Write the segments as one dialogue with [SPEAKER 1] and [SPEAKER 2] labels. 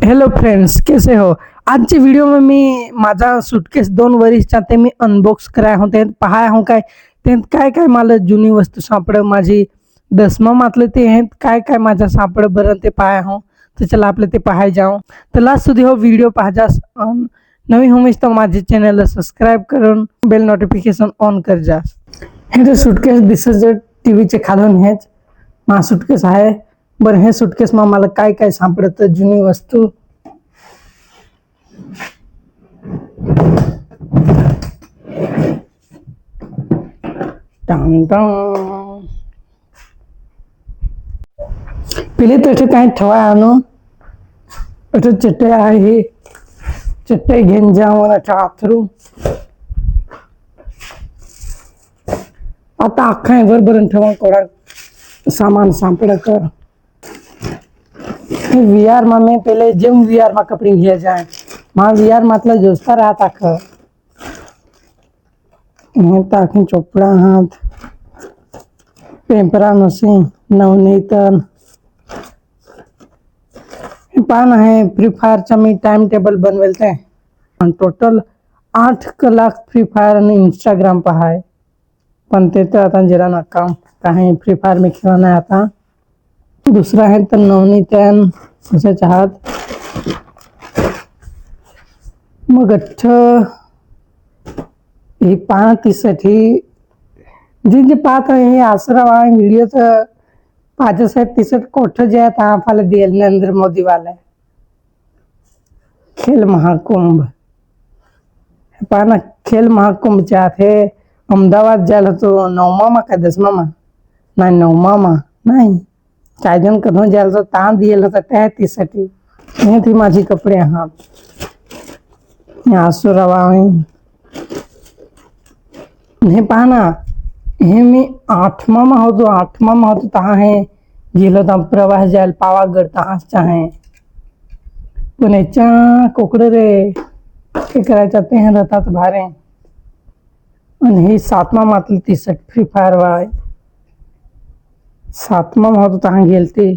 [SPEAKER 1] Hello friends, कैसे हो। आजच्या व्हिडिओ में मी माझा सुटकेस 2 वर्षाचा ते मी अनबॉक्स कराय होते पाहाय हो काय ते काय काय मला जुनी वस्तू सापड माझी दसमा मातले ते आहेत काय काय माझ्या सापड बरं ते पाहाय हो। तर चला आपले ते पाहाय जाऊ तर लास्ट सुधी हो व्हिडिओ पाहजास। नवी होमेस तर माझे चॅनलला सबस्क्राईब करून बेल नोटिफिकेशन ऑन कर जास। हे जे सुटकेस दिसत टीव्हीचे खालून हेच मा सुटकेस आहे बरं। हे सुटकेस मा मला काय काय सापडत जुनी वस्तू पहिले तर काय ठेवाय आणू चटई आहे चटई घेऊन जाऊन आथरू आता अख्खा बरोबर ठेवा कोणा सामान सापड़ कर वीआर में पहले जम वीआर में कपड़े घिया जाए वहाँ वीआर मतलब जोस्ता रहा था ताकि चोपड़ा हाथ पेपरा नसी नवनीतन पान है। फ्री फायर मी टाइम टेबल बनवेलते टोटल 8 कलाक फ्री फायर आणि इंस्टाग्राम पहाय पण ते तर आता जरा ना काम काही फ्री फायर में खेळा नाही आता। दुसरा है तर नवनीतन असे चाहत मग ही पाहतीसाठी जे जे पाहत हे आसरा व्हिडिओ तर पाच तिसठ कोठ जे आता दिए नरेंद्र मोदी वाले खेल महाकुंभ पाना खेल महाकुंभ चाहते अहमदाबाद जायला तो 9मा मा का 10मा मा नाही 9मा मा नाही काय जण कधून जायला ता दिएल होता त्या तीसाठी हे थी माझी कपडे हात आसुरावा हे पाहना हे मी 8मा मा होतो तहा है गेलो तर प्रवास जायला पावागड तहाच चाहे पुण्याच्या कोकडे रे हे करायचं ते हे राहतात भारे आणि हे 7मा मातली 30 फ्री फायर वाय 7मा होतो तहा गेलते।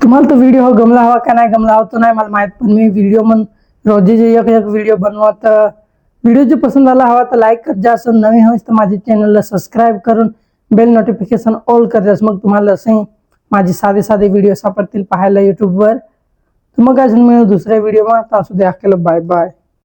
[SPEAKER 1] तुम्हाला तो व्हिडिओ गमला हवा का नाही गमला हो तो नाही मला माहित पण मी व्हिडिओ मन रोजी जे एक व्हिडिओ बनवत व्हिडिओ जो पसंद आला हवा तर लाईक कर जास नवी हो तर माझ्या चॅनलला सबस्क्राईब करून बेल नोटिफिकेशन ऑल कर जास मग तुम्हाला असे माझे साधे साधे व्हिडिओ सापडतील पाहायला यूट्यूबवर। तर मग अजून मिळू दुसऱ्या व्हिडिओ मा तासुद्या बाय बाय।